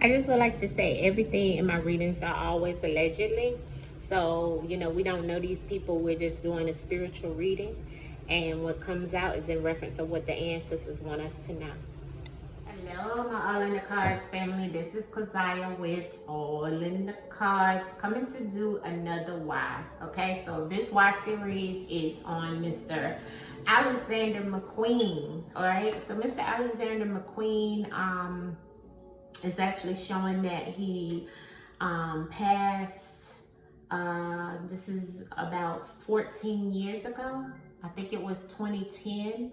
I just would like to say everything in my readings are always allegedly. So, you know, we don't know these people. We're just doing a spiritual reading. And what comes out is in reference of what the ancestors want us to know. Hello, my All in the Cards family. This is Keziah with All in the Cards, coming to do another why. Okay, so this why series is on Mr. Alexander Mcqueen. All right, so Mr. Alexander Mcqueen is actually showing that he passed. This is about 14 years ago. I think it was 2010.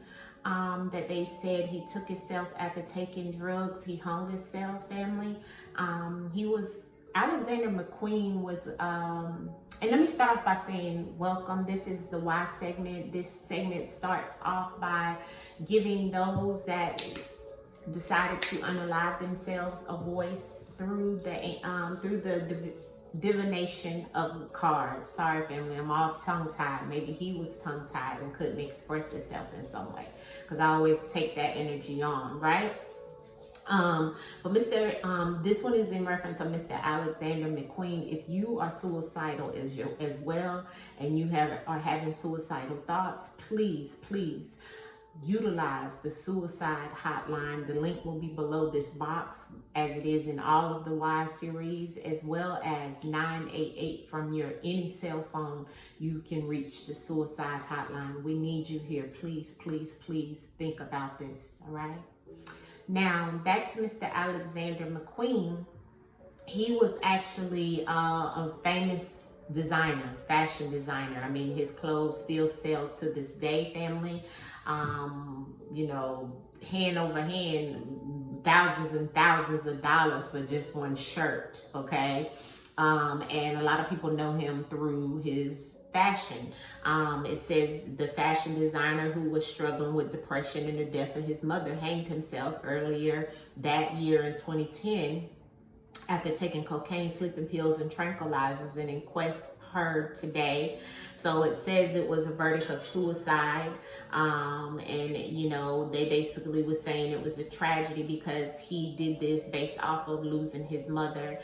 That they said he took himself after taking drugs. He hung himself, family. Alexander Mcqueen was, and let me start off by saying welcome. This is the Why segment. This segment starts off by giving those that decided to unalive themselves a voice through the divination of cards. Sorry, family, I'm all tongue-tied. Maybe he was tongue-tied and couldn't express himself in some way, because I always take that energy on, right? But this one is in reference of Mr. Alexander Mcqueen. If you are suicidal as well, and you are having suicidal thoughts, please utilize the suicide hotline. The link will be below this box, as it is in all of the Y series, as well as 988 from your any cell phone. You can reach the suicide hotline. We need you here. Please think about this. All right, now back to Mr. Alexander Mcqueen. He was actually a famous designer, fashion designer. I mean, his clothes still sell to this day, family. You know, hand over hand, thousands and thousands of dollars for just one shirt, okay? And a lot of people know him through his fashion. It says the fashion designer who was struggling with depression and the death of his mother hanged himself earlier that year in 2010 after taking cocaine, sleeping pills, and tranquilizers, and inquest heard today. So it says it was a verdict of suicide. And you know, they basically was saying it was a tragedy because he did this based off of losing his mother.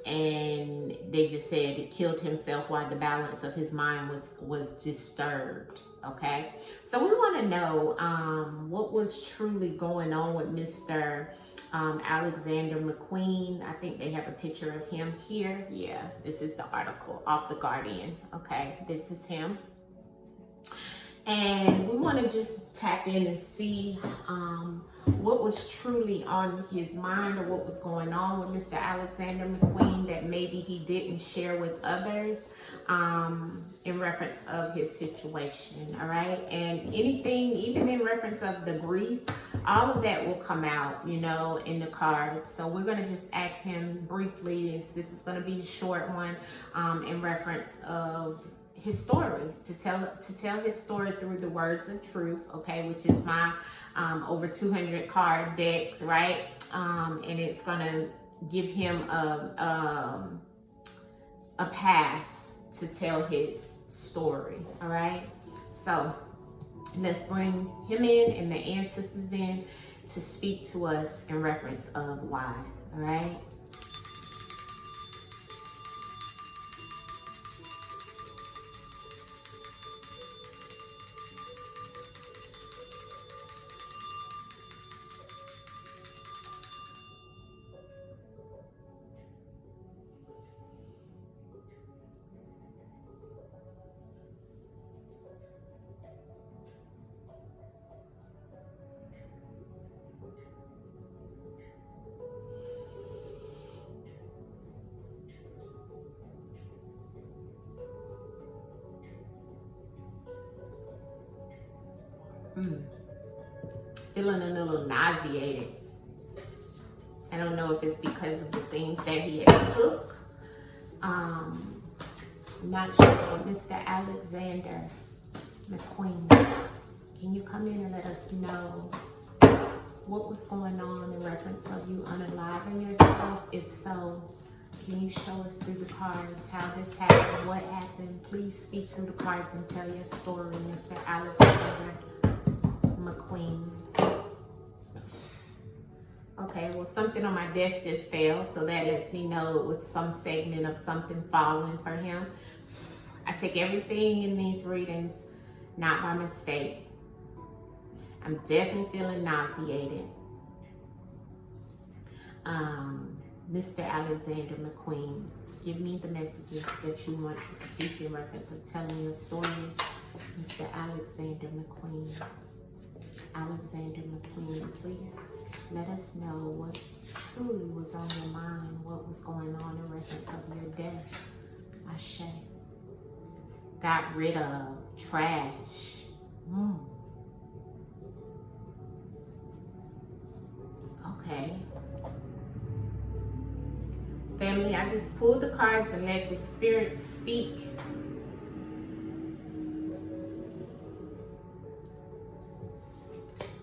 And they just said it killed himself while the balance of his mind was disturbed. Okay, so we want to know what was truly going on with Mr. Alexander Mcqueen. I think they have a picture of him here. Yeah, this is the article off The Guardian. Okay, this is him. And we want to just tap in and see what was truly on his mind, or what was going on with Mr. Alexander Mcqueen that maybe he didn't share with others in reference of his situation. All right, and anything, even in reference of the grief, all of that will come out, you know, in the cards. So we're going to just ask him briefly. This is going to be a short one in reference of his story, to tell his story through the words of truth, okay, which is my over 200 card decks, right? And it's gonna give him a path to tell his story. All right, so let's bring him in and the ancestors in to speak to us in reference of why. All right. Feeling a little nauseated. I don't know if it's because of the things that he had took. I'm not sure. Mr. Alexander Mcqueen, can you come in and let us know what was going on in reference of you unaliving yourself? If so, can you show us through the cards how this happened, what happened? Please speak through the cards and tell your story, Mr. Alexander Mcqueen. Okay, well, something on my desk just fell, so that lets me know it was some segment of something falling for him. I take everything in these readings not by mistake. I'm definitely feeling nauseated. Mr. Alexander McQueen, give me the messages that you want to speak in reference of telling your story. Mr. Alexander McQueen. Alexander McQueen, please let us know what truly was on your mind, what was going on in reference of your death. Ashe. Got rid of trash. Okay. Family, I just pulled the cards and let the spirit speak.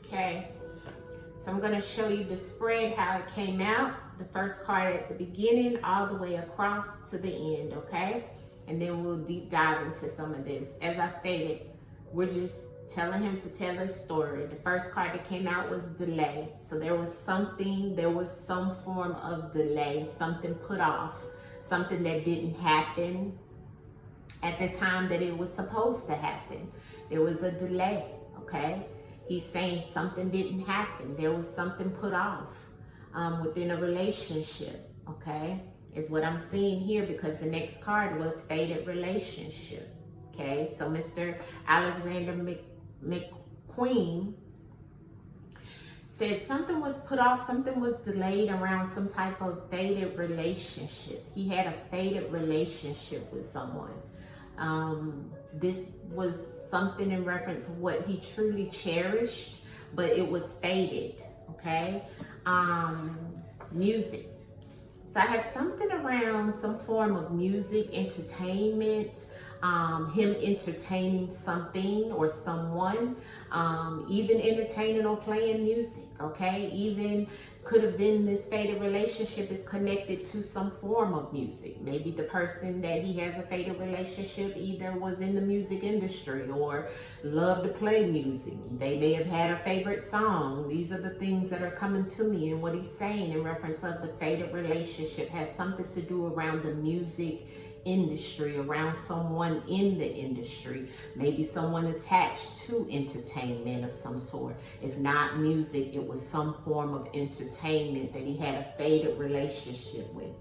Okay. So I'm going to show you the spread, how it came out. The first card at the beginning, all the way across to the end, okay? And then we'll deep dive into some of this. As I stated, we're just telling him to tell his story. The first card that came out was delay. So there was some form of delay, something put off, something that didn't happen at the time that it was supposed to happen. There was a delay, okay? He's saying something didn't happen. There was something put off within a relationship, okay? Is what I'm seeing here, because the next card was faded relationship, okay? So Mr. Alexander McQueen said something was put off, something was delayed around some type of faded relationship. He had a faded relationship with someone. This was something in reference to what he truly cherished, but it was faded, okay? Music. So I have something around some form of music, entertainment, him entertaining something or someone, even entertaining or playing music, okay? Even could have been this faded relationship is connected to some form of music. Maybe the person that he has a faded relationship either was in the music industry or loved to play music. They may have had a favorite song. These are the things that are coming to me, and what he's saying in reference of the faded relationship has something to do around the music industry, around someone in the industry, maybe someone attached to entertainment of some sort. If not music, it was some form of entertainment that he had a faded relationship with.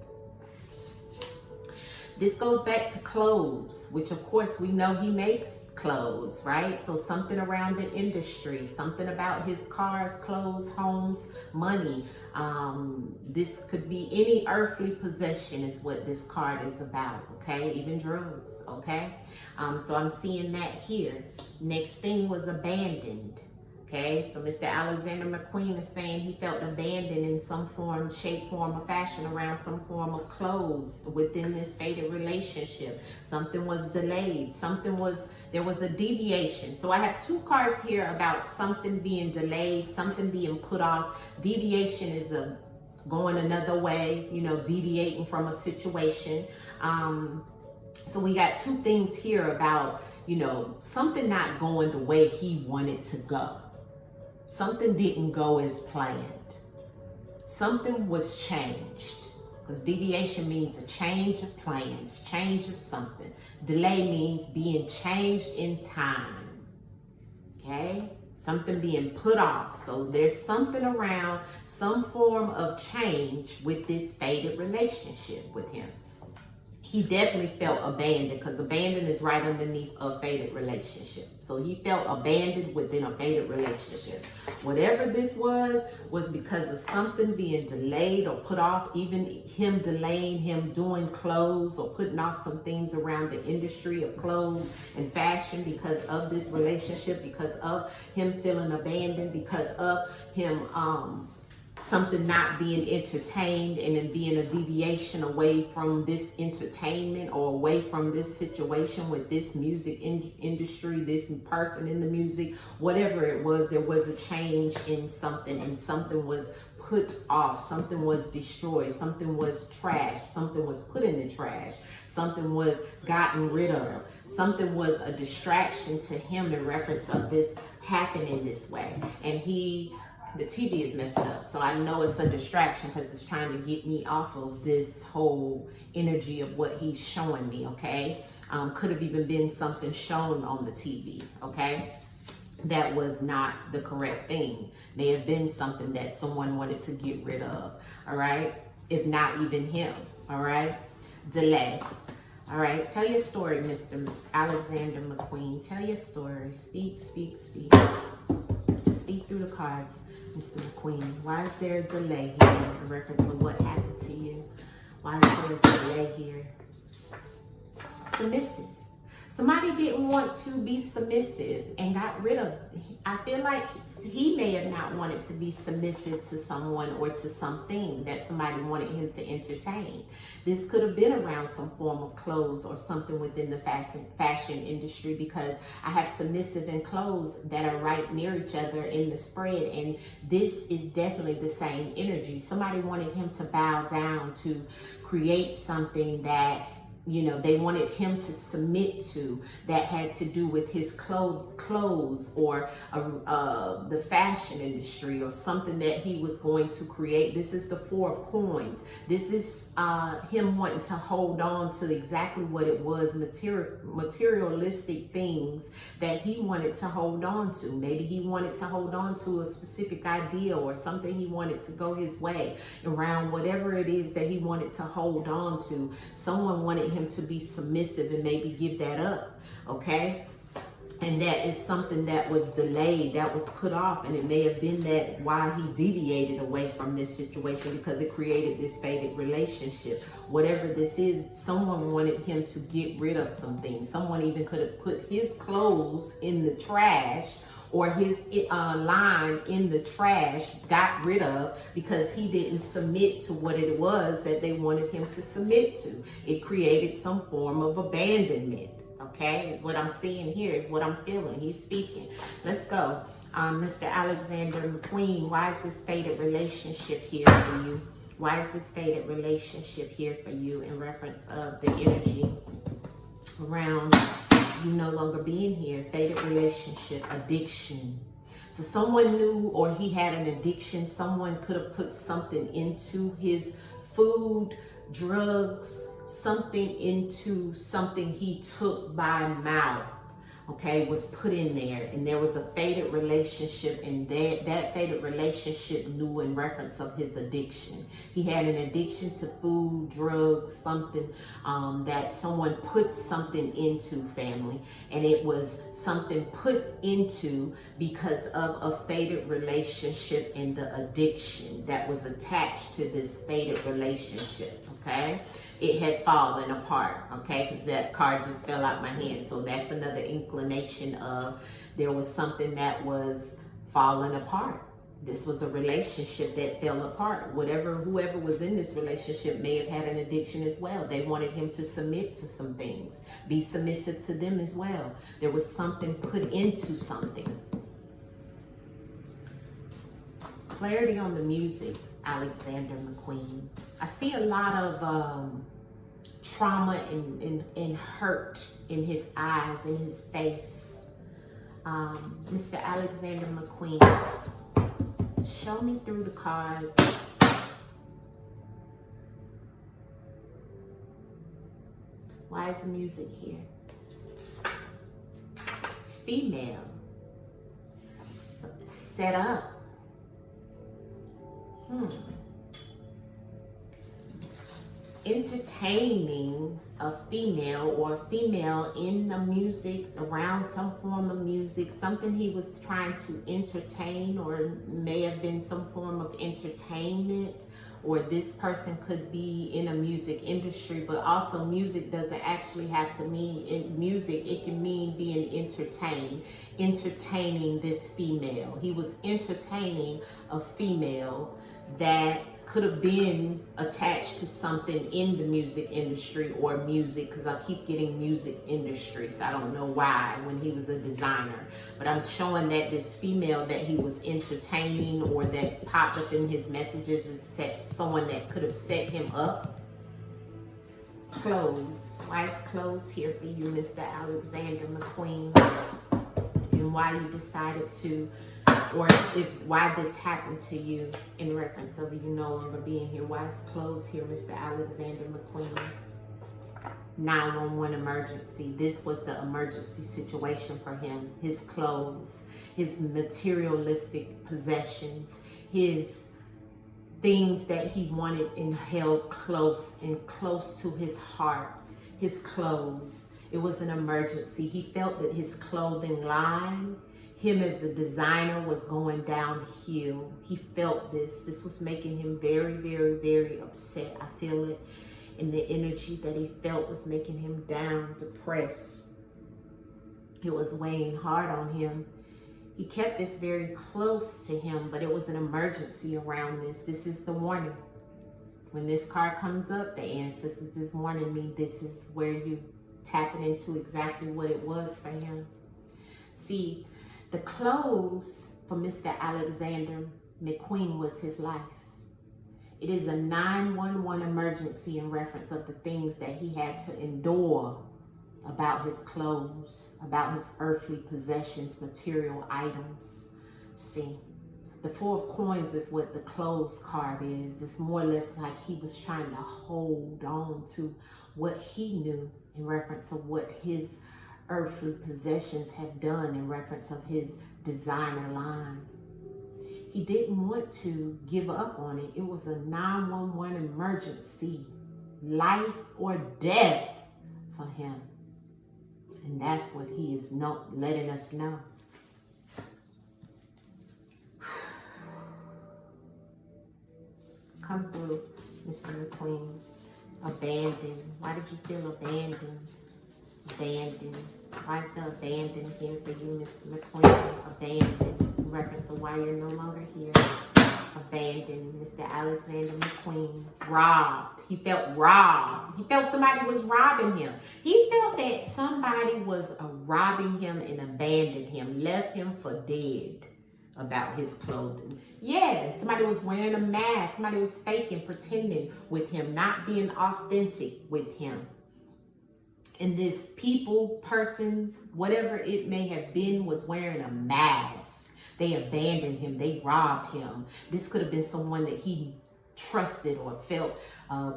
This goes back to clothes, which of course we know he makes clothes, right? So something around the industry, something about his cars, clothes, homes, money. This could be any earthly possession is what this card is about, okay? Even drugs, okay? So I'm seeing that here. Next thing was abandoned. Okay, so Mr. Alexander McQueen is saying he felt abandoned in some form, shape, form, or fashion around some form of clothes within this faded relationship. Something was delayed. There was a deviation. So I have two cards here about something being delayed, something being put off. Deviation is going another way, deviating from a situation. So we got two things here about, something not going the way he wanted to go. Something didn't go as planned. Something was changed. Because deviation means a change of plans, change of something. Delay means being changed in time. Okay? Something being put off. So there's something around some form of change with this faded relationship with him. He definitely felt abandoned, because abandoned is right underneath a faded relationship. So he felt abandoned within a faded relationship. Whatever this was because of something being delayed or put off, even him delaying him doing clothes or putting off some things around the industry of clothes and fashion because of this relationship, because of him feeling abandoned, because of him something not being entertained and then being a deviation away from this entertainment or away from this situation with this music industry, this person in the music, whatever it was, there was a change in something, and something was put off, something was destroyed, something was trashed, something was put in the trash, something was gotten rid of, something was a distraction to him in reference of this happening this way. And he The TV is messing up. So I know it's a distraction because it's trying to get me off of this whole energy of what he's showing me, okay? Could have even been something shown on the TV, okay? That was not the correct thing. May have been something that someone wanted to get rid of, all right? If not even him, all right? Delay. All right, tell your story, Mr. Alexander McQueen. Tell your story. Speak, speak, speak. Speak through the cards, Mr. McQueen. Why is there a delay here in reference to what happened to you? Why is there a delay here? Submissive. Somebody didn't want to be submissive and got rid of. I feel like he may have not wanted to be submissive to someone or to something that somebody wanted him to entertain. This could have been around some form of clothes or something within the fashion industry, because I have submissive and clothes that are right near each other in the spread, and this is definitely the same energy. Somebody wanted him to bow down to create something that, you know, they wanted him to submit to, that had to do with his clothes or the fashion industry or something that he was going to create. This is the Four of Coins. This is him wanting to hold on to exactly what it was, materialistic things that he wanted to hold on to. Maybe he wanted to hold on to a specific idea or something he wanted to go his way around, whatever it is that he wanted to hold on to. Someone wanted him to be submissive and maybe give that up, okay? And that is something that was delayed, that was put off, and it may have been that why he deviated away from this situation, because it created this faded relationship. Whatever this is, someone wanted him to get rid of some things. Someone even could have put his clothes in the trash or his line in the trash, got rid of, because he didn't submit to what it was that they wanted him to submit to. It created some form of abandonment. Okay, is what I'm seeing here, is what I'm feeling. He's speaking. Let's go. Mr. Alexander McQueen, why is this faded relationship here for you? Why is this faded relationship here for you in reference of the energy around you no longer being here? Faded relationship, addiction. So someone knew, or he had an addiction. Someone could have put something into his food, drugs, something into something he took by mouth, okay, was put in there, and there was a faded relationship, and that faded relationship knew in reference of his addiction. He had an addiction to food, drugs, something that someone put something into, family, and it was something put into because of a faded relationship and the addiction that was attached to this faded relationship, okay? It had fallen apart, okay, because that card just fell out my hand. So that's another inclination of there was something that was falling apart. This was a relationship that fell apart. Whoever was in this relationship may have had an addiction as well. They wanted him to submit to some things, be submissive to them as well. There was something put into something. Clarity on the music, Alexander McQueen. I see a lot of trauma and hurt in his eyes, in his face. Mr. Alexander McQueen, show me through the cards. Why is the music here? Female. Set up. Entertaining a female, or a female in the music, around some form of music, something he was trying to entertain, or may have been some form of entertainment, or this person could be in a music industry. But also, music doesn't actually have to mean in music, it can mean being entertained, entertaining this female. He was entertaining a female that could have been attached to something in the music industry, or music, because I keep getting music industries. I don't know why, when he was a designer, but I'm showing that this female that he was entertaining, or that popped up in his messages, is someone that could have set him up. Clothes. Why is clothes here for you, Mr. Alexander McQueen? And why you decided to or why this happened to you in reference of you no longer being here. Why is closed here, Mr. Alexander McQueen? 911 emergency. This was the emergency situation for him. His clothes, his materialistic possessions, his things that he wanted and held close to his heart, his clothes. It was an emergency. He felt that his clothing line, him as a designer, was going downhill. He felt this. This was making him very, very, very upset. I feel it. And the energy that he felt was making him down, depressed. It was weighing hard on him. He kept this very close to him, but it was an emergency around this. This is the warning. When this card comes up, the ancestors is warning me. This is where you tapping into exactly what it was for him. See, the clothes for Mr. Alexander McQueen was his life. It is a 911 emergency in reference of the things that he had to endure about his clothes, about his earthly possessions, material items. See, the Four of Coins is what the clothes card is. It's more or less like he was trying to hold on to what he knew in reference of what his earthly possessions have done in reference of his designer line. He didn't want to give up on it. It was a 911 emergency, life or death for him. And that's what he is letting us know. Come through, Mr. McQueen. Abandoned. Why did you feel abandoned? Abandoned. Why is the abandoned here for you, Mr. McQueen? Abandoned. In reference to why you're no longer here. Abandoned. Mr. Alexander McQueen. Robbed. He felt robbed. He felt somebody was robbing him. He felt that somebody was robbing him and abandoned him, left him for dead about his clothing. Yeah, somebody was wearing a mask. Somebody was faking, pretending with him, not being authentic with him. And this person, whatever it may have been, was wearing a mask. They abandoned him. They robbed him. This could have been someone that he trusted or felt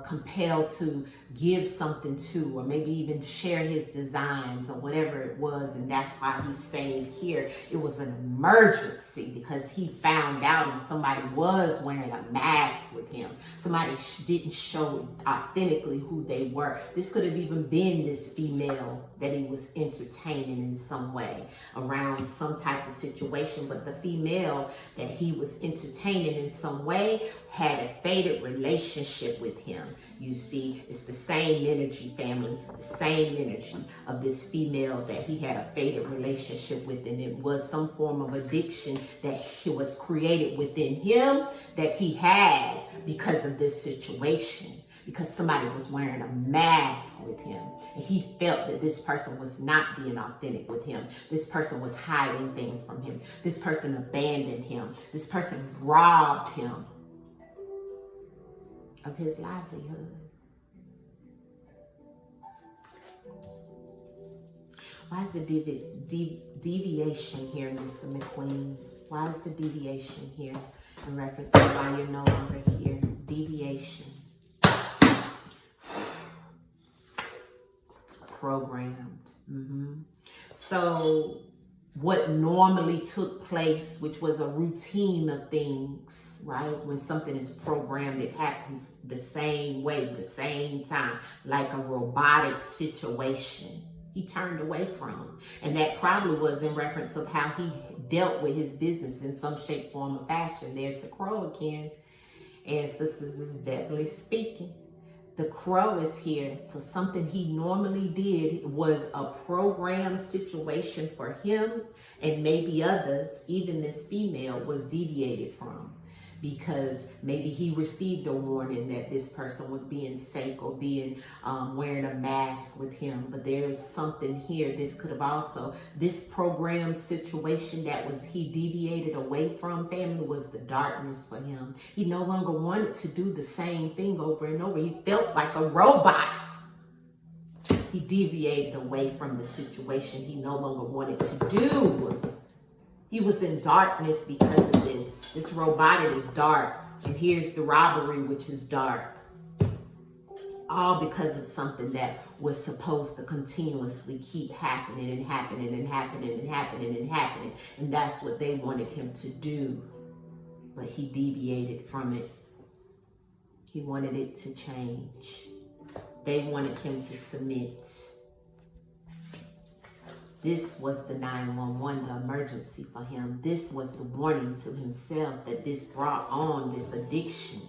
compelled to give something to, or maybe even share his designs or whatever it was, and that's why he stayed here. It was an emergency because he found out and somebody was wearing a mask with him. Somebody didn't show authentically who they were. This could have even been this female that he was entertaining in some way around some type of situation, but the female that he was entertaining in some way had a faded relationship with him. You see, it's the same energy, family, the same energy of this female that he had a faded relationship with, and it was some form of addiction that was created within him that he had because of this situation, because somebody was wearing a mask with him, and he felt that this person was not being authentic with him. This person was hiding things from him. This person abandoned him. This person robbed him of his livelihood. Why is the deviation here, Mr. McQueen? Why is the deviation here in reference to why you're no longer here? Deviation. Programmed. So what normally took place, which was a routine of things, right? When something is programmed, it happens the same way, the same time, like a robotic situation. He turned away from. And that probably was in reference of how he dealt with his business in some shape, form, or fashion. There's the crow again. Ancestors is definitely speaking. The crow is here. So something he normally did was a programmed situation for him and maybe others, even this female, was deviated from, because maybe he received a warning that this person was being fake or being wearing a mask with him. But there's something here. This could have also, this programmed situation that was he deviated away from, family, was the darkness for him. He no longer wanted to do the same thing over and over. He felt like a robot. He deviated away from the situation he no longer wanted to do. He was in darkness because of this. This robotic is dark. And here's the robbery, which is dark. All because of something that was supposed to continuously keep happening and happening and happening and happening and happening. And that's what they wanted him to do. But he deviated from it. He wanted it to change. They wanted him to submit. This was the 911, the emergency for him. This was the warning to himself that this brought on this addiction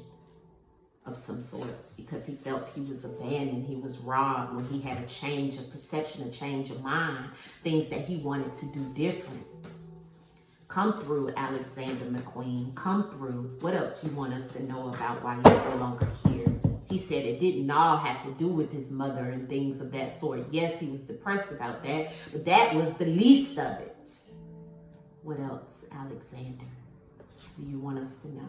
of some sorts, because he felt he was abandoned, he was robbed, when he had a change of perception, a change of mind, things that he wanted to do different. Come through, Alexander McQueen. Come through. What else you want us to know about why you're no longer here? He said it didn't all have to do with his mother and things of that sort. Yes, he was depressed about that, but that was the least of it. What else, Alexander, do you want us to know?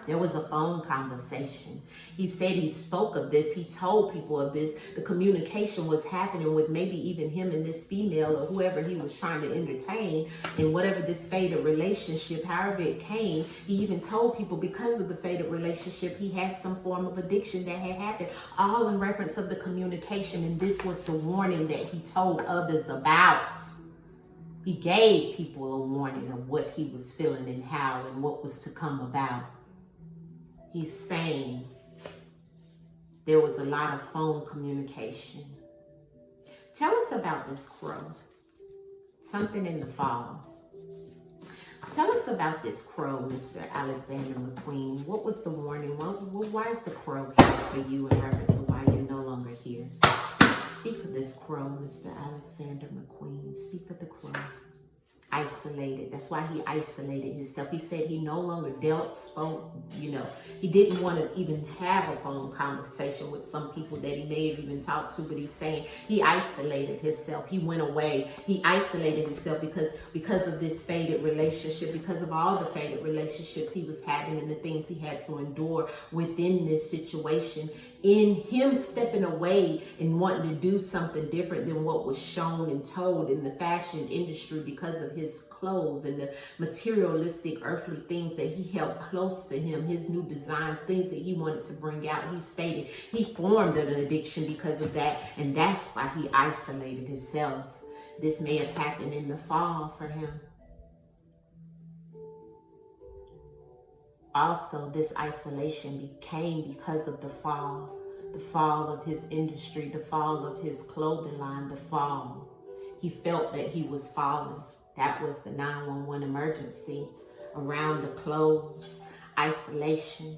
There was a phone conversation. He said he spoke of this. He told people of this. The communication was happening with maybe even him and this female or whoever he was trying to entertain, and whatever this fated relationship, however it came, he even told people because of the fated relationship, he had some form of addiction that had happened, all in reference of the communication. And this was the warning that he told others about. He gave people a warning of what he was feeling and how and what was to come about. He's saying there was a lot of phone communication. Tell us about this crow. Something in the fall. Tell us about this crow, Mr. Alexander McQueen. What was the warning? Why is the crow here for you in reference to why you're no longer here? Speak of this crow, Mr. Alexander McQueen. Speak of the crow. Isolated. That's why he isolated himself. He said he no longer spoke, he didn't want to even have a phone conversation with some people that he may have even talked to, but he's saying he isolated himself. He went away. He isolated himself because of this faded relationship, because of all the faded relationships he was having and the things he had to endure within this situation. In him stepping away and wanting to do something different than what was shown and told in the fashion industry because of his clothes and the materialistic earthly things that he held close to him, his new designs, things that he wanted to bring out. He stated he formed an addiction because of that, and that's why he isolated himself. This may have happened in the fall for him. Also, this isolation came because of the fall of his industry, the fall of his clothing line, the fall. He felt that he was falling. That was the 911 emergency around the clothes, isolation.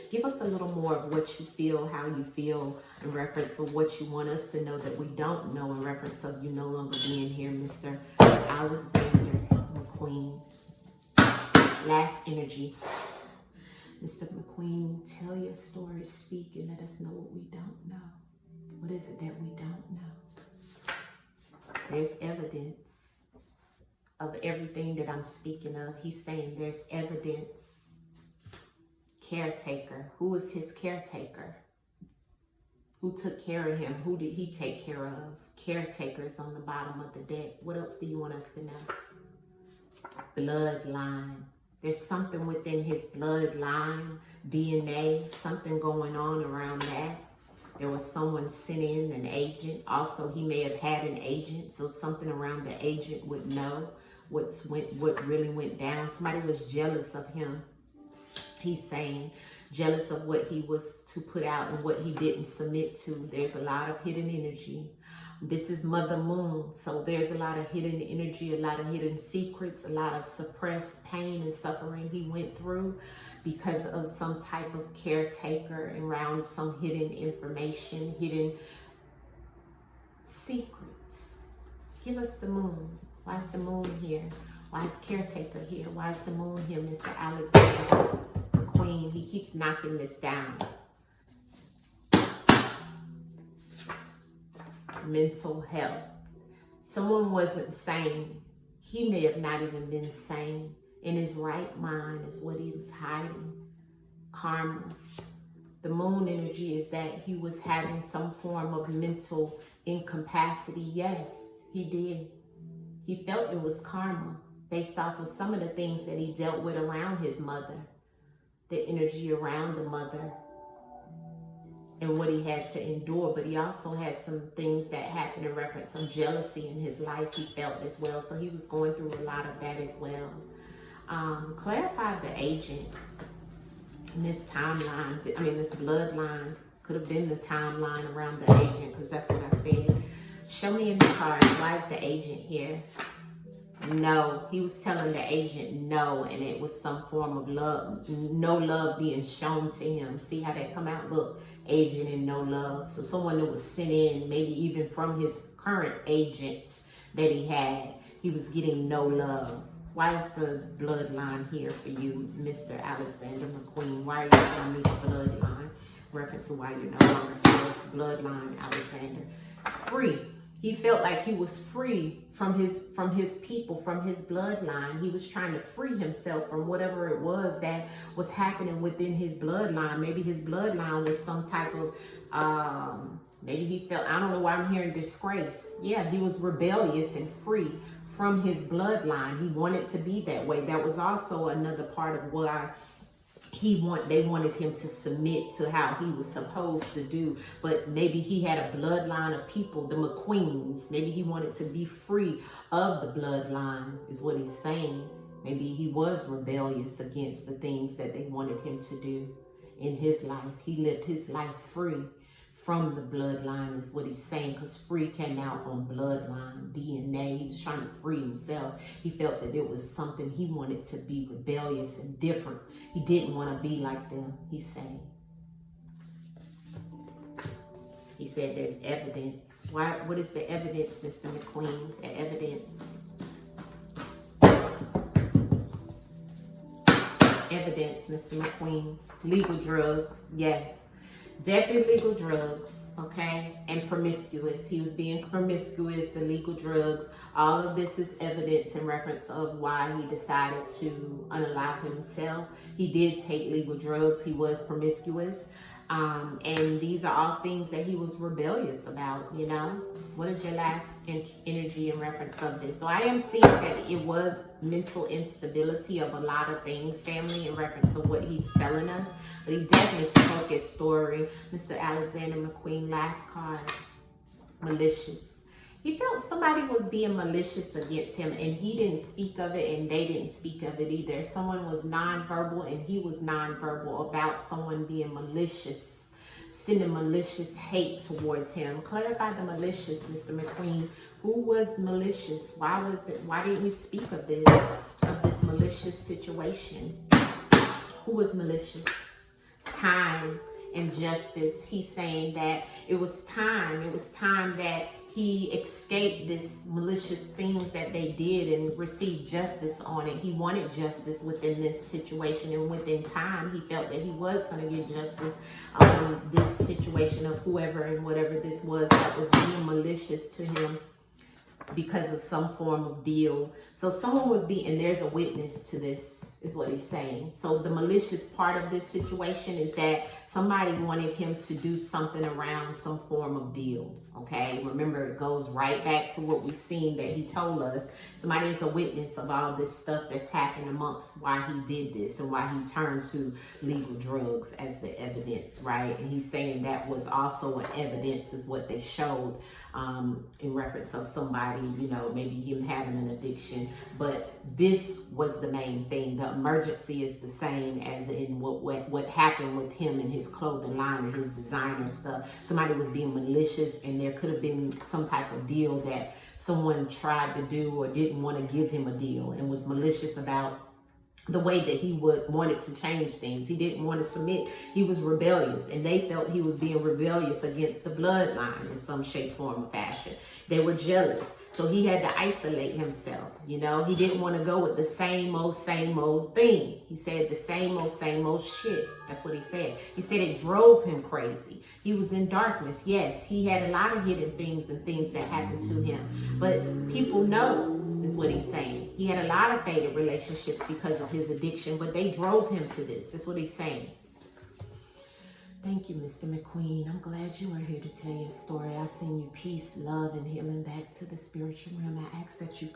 Give us a little more of what you feel, how you feel in reference to what you want us to know that we don't know in reference of you no longer being here, Mr. Alexander McQueen. Last energy. Mr. McQueen, tell your story, speak, and let us know what we don't know. What is it that we don't know? There's evidence of everything that I'm speaking of. He's saying there's evidence. Caretaker. Who is his caretaker? Who took care of him? Who did he take care of? Caretakers on the bottom of the deck. What else do you want us to know? Bloodline. There's something within his bloodline, DNA, something going on around that. There was someone sent in, an agent. Also, he may have had an agent, so something around the agent would know what really went down. Somebody was jealous of him. He's saying jealous of what he was to put out and what he didn't submit to. There's a lot of hidden energy. This is Mother Moon, so there's a lot of hidden energy, a lot of hidden secrets, a lot of suppressed pain and suffering he went through because of some type of caretaker around some hidden information, hidden secrets. Give us the moon. Why is the moon here? Why is caretaker here? Why is the moon here, Mr. Alexander McQueen? He keeps knocking this down. Mental health. Someone wasn't sane. He may have not even been sane. In his right mind is what he was hiding. Karma. The moon energy is that he was having some form of mental incapacity. Yes, he did. He felt it was karma based off of some of the things that he dealt with around his mother, the energy around the mother, and what he had to endure. But he also had some things that happened in reference, some jealousy in his life he felt as well. So he was going through a lot of that as well. Clarify the agent in this timeline. I mean, this bloodline could have been the timeline around the agent, because that's what I said. Show me in the cards, why is the agent here? No, he was telling the agent no, and it was some form of love, no love being shown to him. See how that come out? Look, agent and no love. So someone that was sent in, maybe even from his current agent that he had, he was getting no love. Why is the bloodline here for you, Mr. Alexander McQueen? Why are you showing me the bloodline? Reference to why you're no longer here. Bloodline, Alexander. Free. He felt like he was free from his people, from his bloodline. He was trying to free himself from whatever it was that was happening within his bloodline. Maybe his bloodline was some type of, maybe he felt, I don't know why I'm hearing disgrace. Yeah, he was rebellious and free from his bloodline. He wanted to be that way. That was also another part of why they wanted him to submit to how he was supposed to do. But maybe he had a bloodline of people, the Mcqueens. Maybe he wanted to be free of the bloodline, is what he's saying. Maybe he was rebellious against the things that they wanted him to do in his life. He lived his life free from the bloodline, is what he's saying, because free came out on bloodline, DNA. He was trying to free himself. He felt that it was something he wanted to be rebellious and different. He didn't want to be like them, he's saying. He said there's evidence. Why? What is the evidence, Mr. McQueen? The evidence. Evidence, Mr. McQueen. Legal drugs, yes. Definitely legal drugs, okay, and promiscuous. He was being promiscuous, the legal drugs. All of this is evidence in reference of why he decided to unalive himself. He did take legal drugs. He was promiscuous. And these are all things that he was rebellious about, you know. What is your last energy in reference of this? So I am seeing that it was mental instability of a lot of things, family, in reference to what he's telling us. But he definitely spoke his story. Mr. Alexander McQueen, last card, malicious. He felt somebody was being malicious against him, and he didn't speak of it, and they didn't speak of it either. Someone was nonverbal, and he was nonverbal about someone being malicious, sending malicious hate towards him. Clarify the malicious, Mr. McQueen. Who was malicious? Why didn't you speak of this malicious situation? Who was malicious? Time and justice. He's saying that it was time that he escaped this malicious things that they did and received justice on it. He wanted justice within this situation, and within time, he felt that he was going to get justice on this situation of whoever and whatever this was that was being malicious to him because of some form of deal. So someone was and there's a witness to this, is what he's saying. So the malicious part of this situation is that somebody wanted him to do something around some form of deal, okay? Remember, it goes right back to what we've seen that he told us. Somebody is a witness of all this stuff that's happened amongst why he did this and why he turned to legal drugs as the evidence, right? And he's saying that was also an evidence, is what they showed in reference of somebody, you know, maybe him having an addiction. But this was the main thing. The emergency is the same as in what happened with him and his clothing line and his designer stuff. Somebody was being malicious, and there could have been some type of deal that someone tried to do or didn't want to give him a deal and was malicious about the way that he wanted to change things. He didn't want to submit. He was rebellious, and they felt he was being rebellious against the bloodline in some shape, form, or fashion. They were jealous. So he had to isolate himself, you know. He didn't want to go with the same old thing. He said the same old shit. That's what he said. He said it drove him crazy. He was in darkness. Yes, he had a lot of hidden things and things that happened to him. But people know, is what he's saying. He had a lot of faded relationships because of his addiction, but they drove him to this. That's what he's saying. Thank you, Mr. Mcqueen. I'm glad you are here to tell your story. I send you peace, love, and healing back to the spiritual realm. I ask that you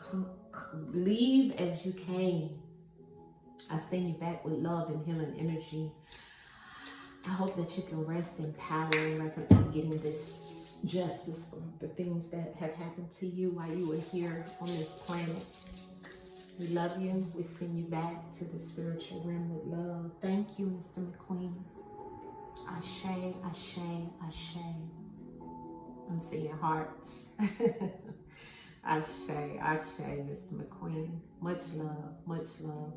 leave as you came. I send you back with love and healing energy. I hope that you can rest in power in reference to getting this justice for the things that have happened to you while you were here on this planet. We love you. We send you back to the spiritual realm with love. Thank you, Mr. Mcqueen. Ashe, ashe, ashe. I'm seeing hearts. Ashe, ashe, Mr. Mcqueen. Much love, much love.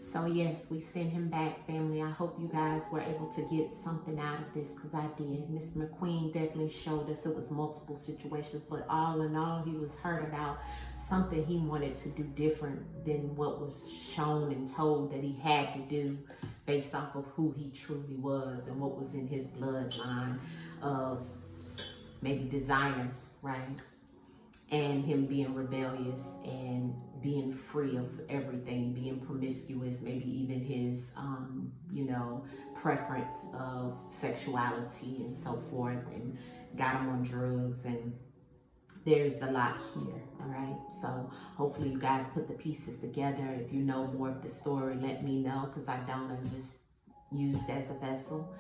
So yes, we send him back, family. I hope you guys were able to get something out of this, because I did. Mr. Mcqueen definitely showed us it was multiple situations, but all in all, he was hurt about something he wanted to do different than what was shown and told that he had to do based off of who he truly was and what was in his bloodline of maybe designers, right? And him being rebellious and being free of everything, being promiscuous, maybe even his, preference of sexuality and so forth, and got him on drugs. And there's a lot here, all right? So hopefully you guys put the pieces together. If you know more of the story, let me know, because I don't. I'm just used as a vessel.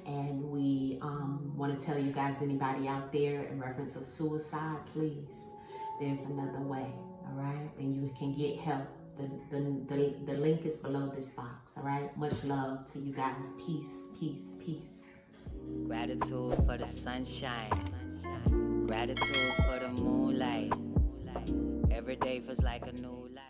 And we want to tell you guys, anybody out there in reference of suicide, please, there's another way, all right? And you can get help. The link is below this box, all right? Much love to you guys. Peace, peace, peace. Gratitude for the sunshine. Gratitude for the moonlight. Every day feels like a new life.